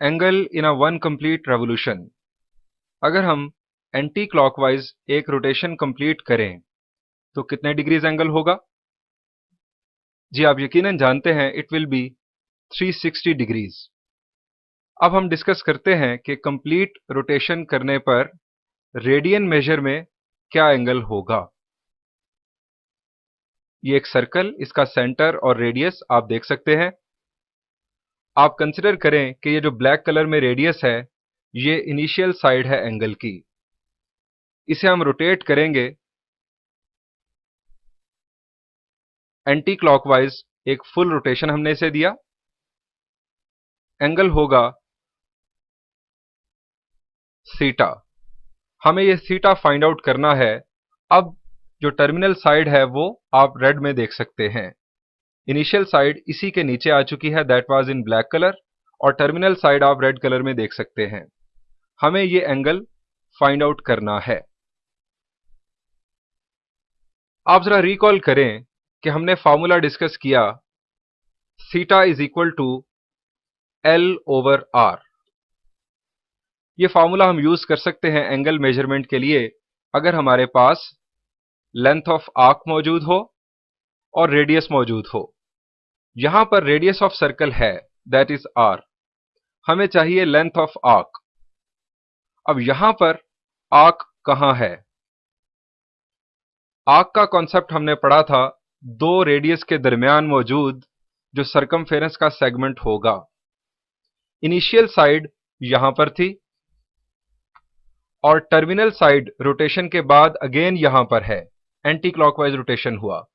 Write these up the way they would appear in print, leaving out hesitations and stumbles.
Angle in a one complete revolution. अगर हम anti clockwise एक रोटेशन कंप्लीट करें तो कितने डिग्रीज एंगल होगा? जी आप यकीनन जानते हैं, इट विल बी 360 डिग्रीज। अब हम डिस्कस करते हैं कि कंप्लीट रोटेशन करने पर रेडियन मेजर में क्या एंगल होगा। ये एक सर्कल, इसका सेंटर और रेडियस आप देख सकते हैं। आप कंसिडर करें कि ये जो ब्लैक कलर में रेडियस है, ये इनिशियल साइड है एंगल की। इसे हम रोटेट करेंगे एंटी क्लॉकवाइज, एक फुल रोटेशन हमने इसे दिया। एंगल होगा थीटा। हमें ये थीटा फाइंड आउट करना है। अब जो टर्मिनल साइड है वो आप रेड में देख सकते हैं। इनिशियल साइड इसी के नीचे आ चुकी है, that was in black colour, और टर्मिनल साइड आप रेड कलर में देख सकते हैं। हमें ये एंगल फाइंड आउट करना है। आप जरा रिकॉल करें कि हमने फॉर्मूला डिस्कस किया, theta is equal to L over R. ये फॉर्मूला हम यूज कर सकते हैं एंगल मेजरमेंट के लिए अगर हमारे पास लेंथ ऑफ आर्क मौजूद हो और रेडियस मौजूद हो। यहां पर रेडियस ऑफ सर्कल है, दैट इज आर। हमें चाहिए लेंथ ऑफ आर्क। अब यहां पर आर्क कहां है? आर्क का कॉन्सेप्ट हमने पढ़ा था, दो रेडियस के दरमियान मौजूद जो सरकमफेरेंस का सेगमेंट होगा। इनिशियल साइड यहां पर थी और टर्मिनल साइड रोटेशन के बाद अगेन यहां पर है, एंटी क्लॉकवाइज रोटेशन हुआ।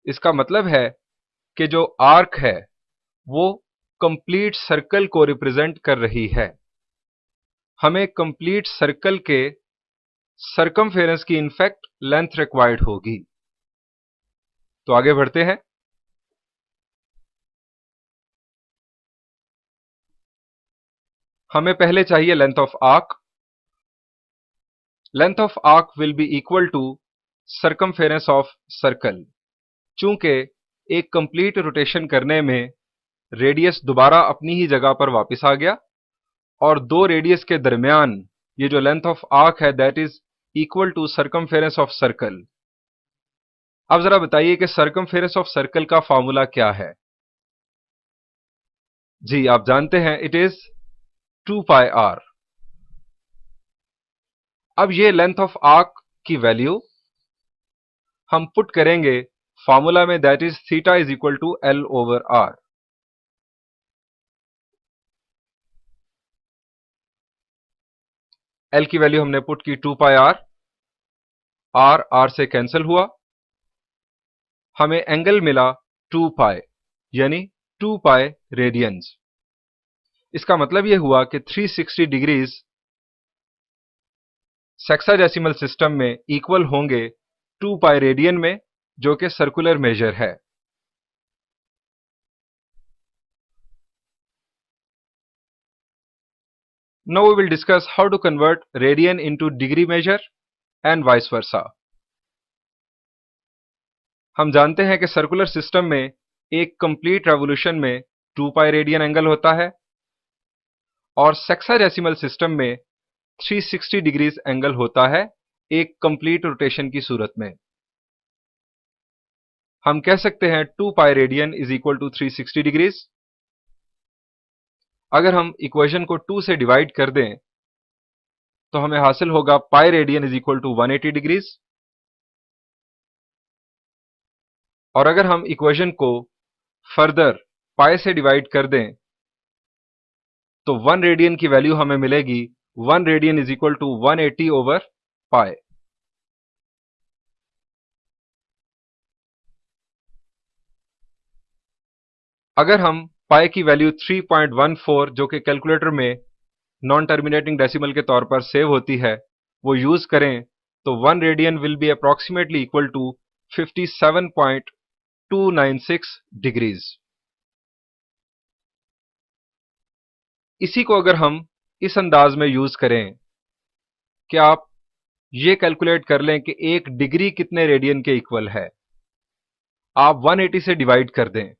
इसका मतलब है कि जो आर्क है वो कंप्लीट सर्कल को रिप्रेजेंट कर रही है। हमें कंप्लीट सर्कल के सरकमफेरेंस की इनफैक्ट लेंथ रिक्वायर्ड होगी। तो आगे बढ़ते हैं। हमें पहले चाहिए length of arc. Length of arc will be equal to circumference of circle. चूंकि एक कंप्लीट रोटेशन करने में रेडियस दोबारा अपनी ही जगह पर वापस आ गया और दो रेडियस के दरमियान ये जो लेंथ ऑफ आर्क है that is equal to circumference of circle. अब जरा बताइए कि सरकमफेरेंस ऑफ सर्कल का फॉर्मूला क्या है? जी आप जानते हैं, इट इज 2 पाई आर। अब ये लेंथ ऑफ आर्क की वैल्यू हम पुट करेंगे फॉर्मूला में, that is theta is equal to L over R. L की वैल्यू हमने पुट की 2 पाई आर। आर आर से कैंसिल हुआ, हमें एंगल मिला 2 पाई, यानी 2 पाई रेडियंस। इसका मतलब यह हुआ कि 360 डिग्रीज सेक्साडेसिमल सिस्टम में इक्वल होंगे 2 पाई रेडियन में, जो कि सर्कुलर मेजर है। Now we will discuss how to convert radian into degree measure and vice versa. हम जानते हैं कि सर्कुलर सिस्टम में एक कंप्लीट रेवोल्यूशन में 2 पाई रेडियन एंगल होता है और सेक्साडेसिमल सिस्टम में 360 डिग्रीज एंगल होता है एक कंप्लीट रोटेशन की सूरत में। हम कह सकते हैं 2 pi radian is equal to 360 degrees. अगर हम इक्वेशन को 2 से डिवाइड कर दें तो हमें हासिल होगा pi radian is equal to 180 degrees. और अगर हम इक्वेशन को फर्दर पाई से डिवाइड कर दें तो 1 रेडियन की वैल्यू हमें मिलेगी 1 radian is equal to 180 over pi. अगर हम पाई की वैल्यू 3.14 जो कि कैलकुलेटर में नॉन टर्मिनेटिंग डेसिमल के तौर पर सेव होती है वो यूज करें तो 1 radian will be approximately equal to 57.296 degrees. इसी को अगर हम इस अंदाज में यूज करें कि आप ये कैलकुलेट कर लें कि एक डिग्री कितने रेडियन के इक्वल है, आप 180 से डिवाइड कर दें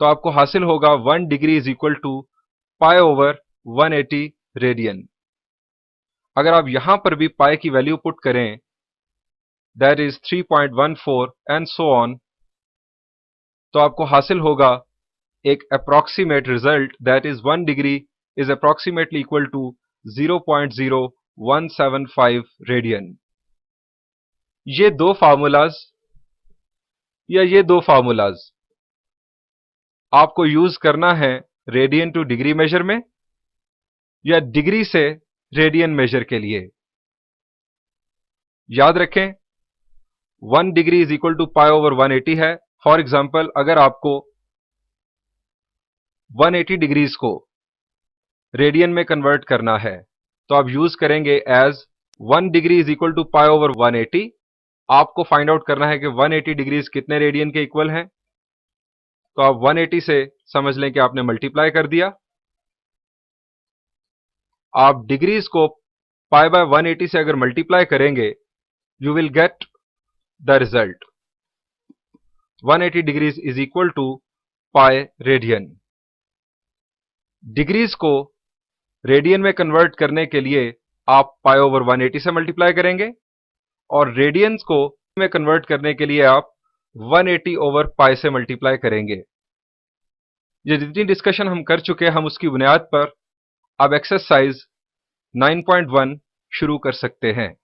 तो आपको हासिल होगा 1 degree is equal to pi over 180 radian. अगर आप यहां पर भी पाई की वैल्यू पुट करें, that is 3.14 and so on, तो आपको हासिल होगा एक approximate result, that is 1 degree is approximately equal to 0.0175 radian. ये दो फार्मूलाज आपको यूज करना है रेडियन टू डिग्री मेजर में या डिग्री से रेडियन मेजर के लिए। याद रखें 1 degree is equal to pi over 180 है। फॉर एग्जाम्पल, अगर आपको 180 डिग्रीज को रेडियन में कन्वर्ट करना है तो आप यूज करेंगे as 1 degree is equal to pi over 180। आपको फाइंड आउट करना है कि 180 डिग्रीज कितने रेडियन के इक्वल हैं, तो आप 180 से समझ लें कि आपने मल्टीप्लाई कर दिया। आप डिग्रीज को पाई बाय 180 से अगर मल्टीप्लाई करेंगे, you will get the result 180 degrees is equal to pi radian. Degrees को रेडियन में कन्वर्ट करने के लिए आप पाई ओवर 180 से मल्टीप्लाई करेंगे और रेडियंस को में कन्वर्ट करने के लिए आप 180 ओवर पाई से मल्टीप्लाई करेंगे। ये जितनी डिस्कशन हम कर चुके हैं, हम उसकी बुनियाद पर अब एक्सरसाइज 9.1 शुरू कर सकते हैं।